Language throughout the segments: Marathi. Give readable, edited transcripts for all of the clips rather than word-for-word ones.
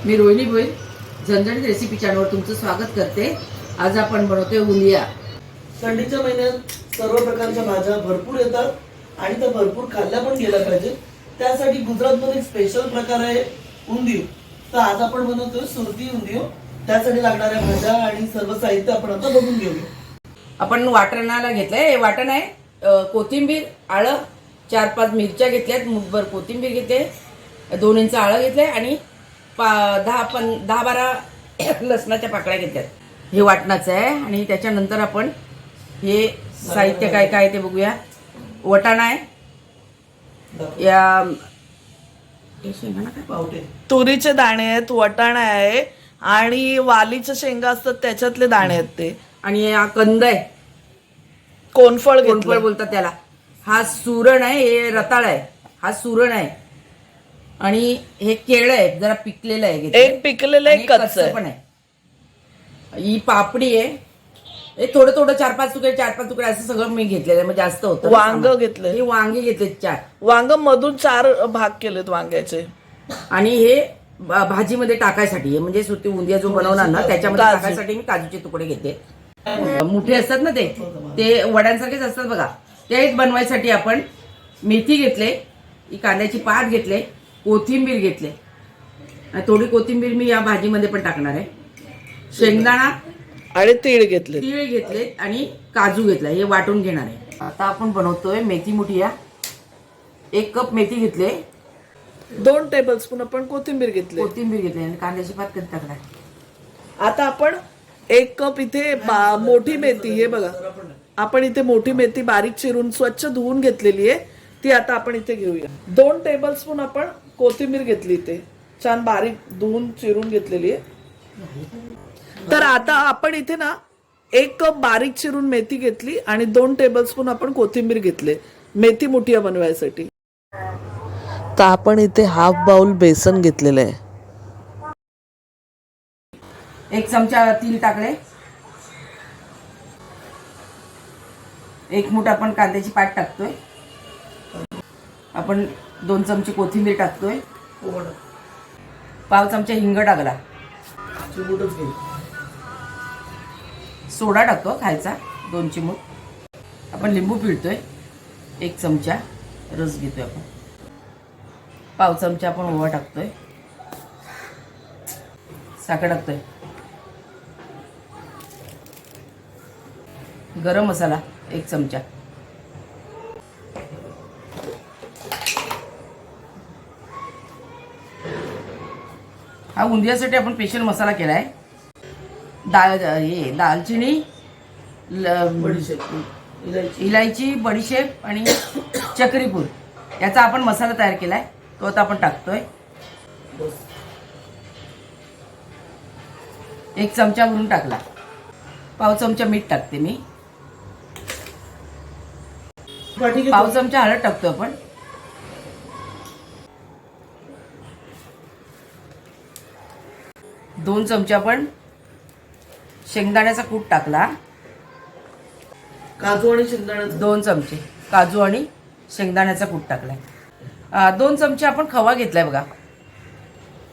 मी रोहिणी भोईर झणझणीत रेसिपी चॅनलवर तुमचं स्वागत करते। आज आपण बनवतोय उंदिया। थंडीच्या महिन्यात सर्व प्रकारच्या भाज्या भरपूर येतात आणि त्या भरपूर खाल्ल्या पण गेल्या पाहिजे। त्यासाठी गुजरातमध्ये एक स्पेशल प्रकार आहे उंदियू। तर आज आपण बनवतोय सुरती उंदियू। त्यासाठी लागणाऱ्या भाज्या आणि सर्व साहित्य आपण आता बघून घेऊया। आपण वाटणाला घेतलंय, हे वाटण आहे। कोथिंबीर, आलं, 4-5 मिरच्या घेतल्यात, मुठभर कोथिंबीर घेतले, 2 इंच आलं घेतलंय आणि 10-12 लसणाच्या पाकळ्या घेतल्यात। हे वाटणाचं आहे आणि त्याच्यानंतर आपण हे साहित्य काय काय ते बघूया। वटाणा आहे, या पावटे, तुरीचे दाणे आहेत, वटाणा आहे आणि वालीच्या शेंगा असतात त्याच्यातले दाणे आहेत ते, आणि हा कंद आहे, कोनफळ कोणफळ बोलतात त्याला। हा सुरण आहे, हे रताळ आहे, हा सुरण आहे आणि हे केळ आहे, जरा पिकलेलं आहे, एक पिकलेलं एक कच्चं पण आहे। ही पापडी आहे, हे थोडं थोडं 4-5 तुकडे असं सगळं मी घेतलेलं आहे, म्हणजे जास्त होतं। वांग घेतले, हे वांगे घेतले 4 वांग मधून 4 भाग केलेत वांग्याचे, आणि हे भाजीमध्ये टाकायसाठी आहे, म्हणजे सुरती उंदिया जो बनवणार ना त्याच्यामध्ये टाकायसाठी मी काजूचे तुकडे घेते। मोठे असतात ना ते वड्यांसारखेच असतात बघा, ते बनवायसाठी आपण मेथी घेतले, ही कांद्याची पात घेतले, कोथिंबीर घेतले, थोडी कोथिंबीर मी या भाजीमध्ये पण टाकणार आहे, शेंगदाणा आणि तीळ घेतले, आणि काजू घेतला, हे वाटून घेणार आहे। आता आपण बनवतोय मेथी मोठी, या 1 कप मेथी घेतले, 2 टेबलस्पून आपण कोथिंबीर घेतली आणि कांद्याची पात कधी टाकणार। आता आपण 1 कप इथे मोठी मेथी, हे बघा आपण इथे मोठी मेथी बारीक चिरून स्वच्छ धुवून घेतलेली आहे, ती आता आपण इथे घेऊया। 2 टेबलस्पून आपण कोथिंबीर घेतली, इथे छान बारीक धुवून चिरून घेतलेली आहे। तर आता आपण इथे ना 1 कप बारीक चिरून मेथी घेतली आणि 2 टेबलस्पून आपण कोथिंबीर घेतले मेथी मुठिया बनवायसाठी। तर आपण इथे हाफ बाउल बेसन घेतलेलं आहे, 1 चमचा तीळ टाकले, 1 मूठ आपण कांद्याची पात टाकतोय, आपण 2 चमचे कोथिंबीर टाकतोय, पाव चमचा हिंग टाकला, सोडा टाकतो खायचा 2 चिमूट, आपण लिंबू पिळतोय, 1 चमचा रस घेतोय, आपण पाव चमचा आपण ओवा टाकतोय, साखर टाकतोय, गरम मसाला 1 चमचा, हा उंदियासाठी आपण स्पेशल मसाला केलाय। दालचिनी, इलायची, बडीशेप आणि चक्रीफूल याचा आपण मसाला तयार केलाय, तो आता आपण टाकतोय। 1 चमचा वरून टाकला, पाव चमचा मीठ टाकते मी, पाव चमचा हळद टाकतो आपण, दोन चमचे आपण शेंगदाण्याचा कूट टाकला, काजू आणि शेंगदाण्याचा 2 चमचे काजू आणि शेंगदाण्याचा कूट टाकलाय, 2 चमचे आपण खवा घेतलाय बघा,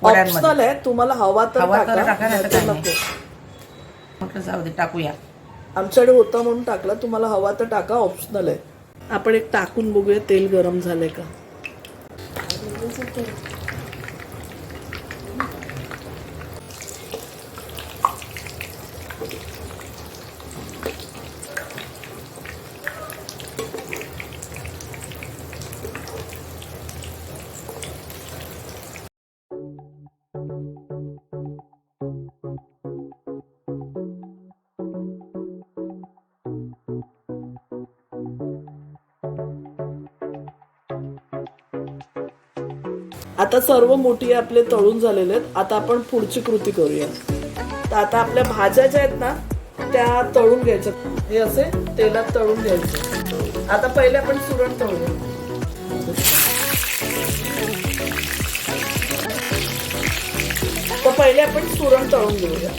ऑप्शनल आहे, तुम्हाला हवा तर टाका, म्हटलं जाऊ दे टाकूया, आमच्याकडे होता म्हणून टाकला, तुम्हाला हवा तर टाका, ऑप्शनल आहे। आपण एक टाकून बघूया तेल गरम झालंय का। आता सर्व मोठी आपले तळून झालेले आहेत, आता आपण पुढची कृती करूया। तर आता आपल्या भाज्या ज्या आहेत ना त्या तळून घ्यायच्या, हे असे तेलात तळून घ्यायचे। आता पहिले आपण सुरण तळूया, तर पहिले आपण सुरण तळून घेऊया।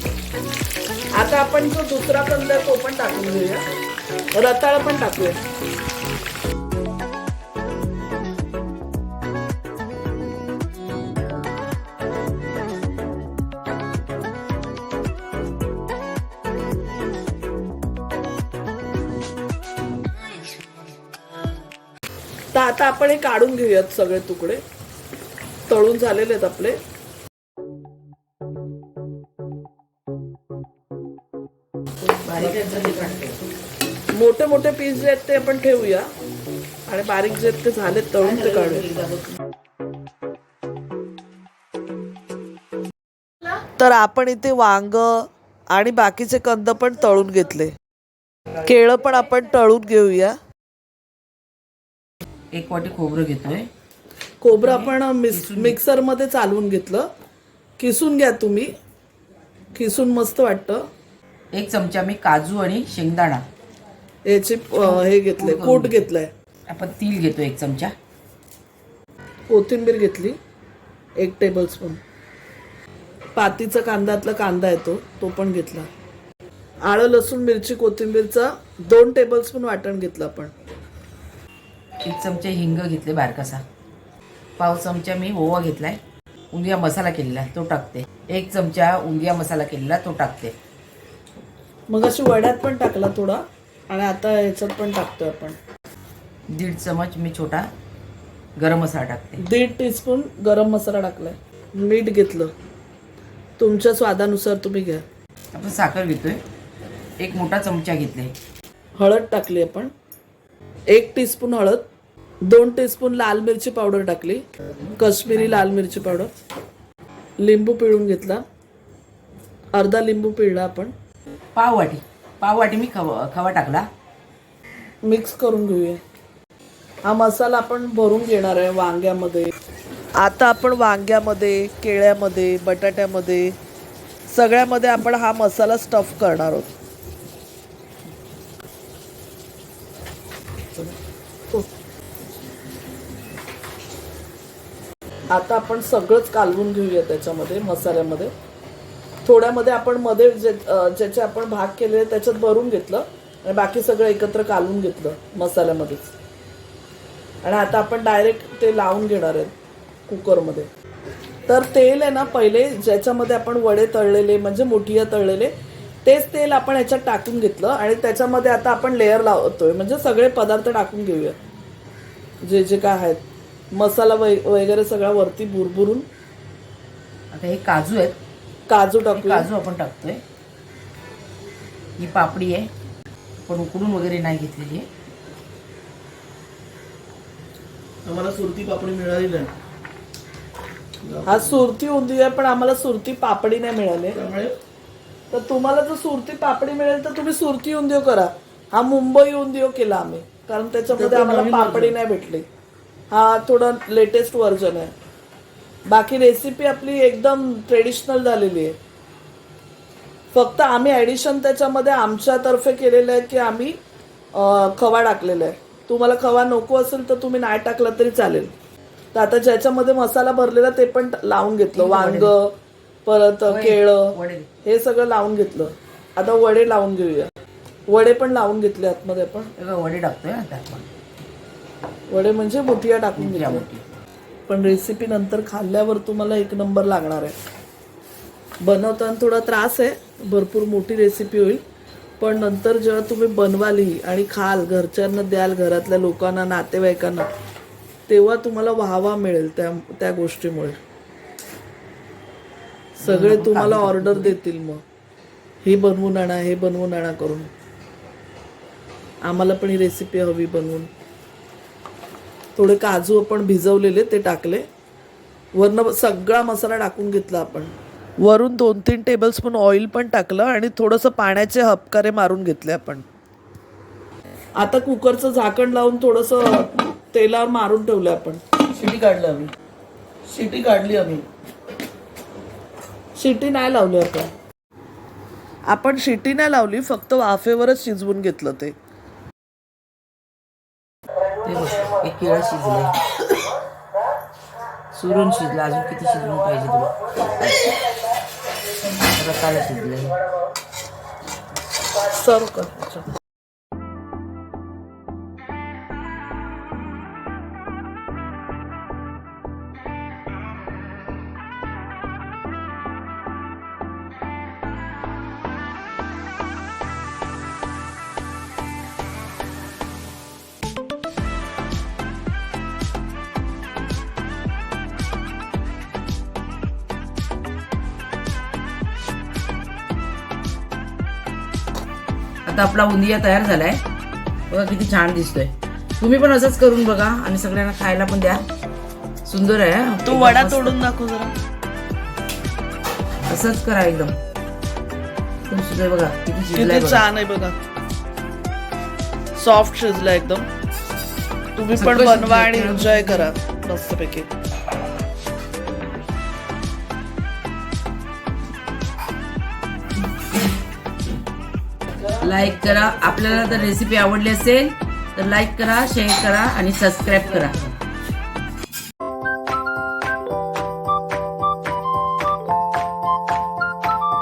आता आपण जो दुसरा कंद आहे तो पण टाकून घेऊया, रताळ पण टाकूया। आता आपण हे काढून घेऊयात सगळे तुकडे. तळून झालेले आहेत आपले. मोठे मोठे पीस जे आहेत ते आपण ठेवूया आणि बारीक जे आहेत ते झालेत तळून ते काढूया. तर आपण इथे वांग आणि बाकीचे कंद पण तळून घेतले. केळं पण आपण तळून घेऊया. 1 वाटी खोबरं घेतोय. खोबरं आपण मिक्सर मध्ये चालवून घेतलं. किसून घ्या तुम्ही, किसून मस्त वाटतं. 1 चमचा मी काजू आणि शेंगदाणा याचे हे घेतले, कूट घेतलाय. आपण तीळ घेतो 1 चमचा. कोथिंबीर घेतली 1 टेबलस्पून. पातीचा कांदातला कांदा येतो तो पण घेतला. आलं लसूण मिरची कोथिंबीरचा 2 टेबलस्पून वाटण घेतलं आपण. 1 चमचा हिंग घेतले बारकासा. पाव चमचा मी ओवा घेतलाय. उंदिया मसाला केलेला तो टाकते. 1 चमचा उंदिया मसाला केलेला तो टाकते. मग अशी वड्यात पण टाकला थोडा आणि आता याच्यात पण टाकतोय आपण. 1.5 चमच मी छोटा गरम मसाला टाकते. 1.5 टीस्पून गरम मसाला टाकलाय. मीठ घेतलं, तुमच्या स्वादानुसार तुम्ही घ्या. आपण साखर घेतोय. 1 मोठा चमचा घेतले. हळद टाकली आपण 1 टीस्पून हळद. 2 टीस्पून लाल मिरची पावडर टाकली, काश्मीरी लाल मिरची पावडर. लिंबू पिळून घेतला, अर्धा लिंबू पिळला आपण. पाव वाटी मी खवा टाकला. मिक्स करून घेऊया. हा मसाला आपण भरून घेणार आहे वांग्यामध्ये. आता आपण वांग्यामध्ये, केळ्यामध्ये, बटाट्यामध्ये सगळ्यामध्ये आपण हा मसाला स्टफ करणार आहोत. आता आपण सगळंच कालवून घेऊया त्याच्यामध्ये मसाल्यामध्ये. थोड्यामध्ये आपण मध्ये ज्याचे आपण भाग केलेले त्याच्यात भरून घेतलं आणि बाकी सगळं एकत्र कालवून घेतलं मसाल्यामध्येच. आणि आता आपण डायरेक्ट ते लावून घेणार आहे कुकरमध्ये. तर तेल आहे ना, पहिले ज्याच्यामध्ये आपण वडे तळलेले म्हणजे मुठिया तळलेले तेच तेल आपण याच्यात टाकून घेतलं आणि त्याच्यामध्ये आता आपण लेअर लावतोय. म्हणजे सगळे पदार्थ टाकून घेऊया जे जे काय आहेत. मसाला वगैरे सगळा वरती बुरबुरून. आता हे काजू आहेत. काजू टाकूया. काजू आपण टाकतोय. ही पापडी आहे, पण उकडून वगैरे नाही घेतलेली आहे. आम्हाला सुरती पापडी मिळाली नाही. हा सुरती उंदिया पण आम्हाला सुरती पापडी नाही मिळाली. त्यामुळे तर तुम्हाला जर सुरती पापडी मिळेल तर तुम्ही सुरती उंदियो करा. हा मुंबई उंदियो केला आम्ही, कारण त्याच्यामध्ये आम्हाला पापडी नाही भेटली. हा थोडा लेटेस्ट व्हर्जन आहे. बाकी रेसिपी आपली एकदम ट्रेडिशनल झालेली आहे. फक्त आम्ही ऍडिशन त्याच्यामध्ये आमच्यातर्फे केलेलं आहे की आम्ही खवा टाकलेला आहे. तुम्हाला खवा नको असेल तर तुम्ही नाही टाकला तरी चालेल. तर आता ज्याच्यामध्ये मसाला भरलेला ते पण लावून घेतलं. वांग, परत केळं, हे सगळं लावून घेतलं. आता वडे लावून घेऊया. वडे पण लावून घेतले आतमध्ये आपण. वडे टाकतोय ना त्यात पण. वडे म्हणजे मुठिया टाकून घ्या. पण रेसिपी नंतर खाल्ल्यावर तुम्हाला 1 नंबर लागणार आहे. बनवताना थोडा त्रास आहे, भरपूर मोठी रेसिपी होईल. पण नंतर जेव्हा तुम्ही बनवाली आणि खाल, घरच्यांना द्याल, घरातल्या लोकांना, नातेवाईकांना, तेव्हा तुम्हाला वाहवा मिळेल त्या गोष्टीमुळे. सगळे तुम्हाला ऑर्डर देतील मग, हे बनवून आणा, हे बनवून आणा करून. आम्हाला पण ही रेसिपी हवी बनवून. थोडे काजू आपण भिजवलेले ते टाकले. वरनं सगळा मसाला टाकून घेतला आपण. वरून 2-3 टेबलस्पून ऑइल पण टाकलं आणि थोडंसं पाण्याचे हपकारे मारून घेतले आपण. आता कुकरचं झाकण लावून थोडंसं तेलावर मारून ठेवलं आपण. शिटी काढली आम्ही. शिटी काढली आम्ही. शिटी नाही लावली आपण शिटी नाही लावली, फक्त वाफेवरच शिजवून घेतलं ते. एक केळं शिजलंय, सुरून शिजलं. अजून किती शिजवून पाहिजे तुला? रताळं शिजलंय. सर्व कर. आता आपला उंदिया तयार झालाय बघा, किती छान दिसतोय. तुम्ही पण असंच करून बघा आणि सगळ्यांना खायला पण द्या. सुंदर आहे. तू एकदम वडा मस्त. तोडून दाखव जरा. असंच करा एकदम. एकदम सुंदर बघा किती शिजलाय किती बघा. छान आहे बघा, सॉफ्ट शिजला एकदम. तुम्ही पण सगळं बनवा आणि शिजलंय. एन्जॉय करा मस्तपैकी. लाईक करा. आपल्याला जर रेसिपी आवडली असेल तर लाईक करा, शेअर करा आणि सबस्क्राईब करा.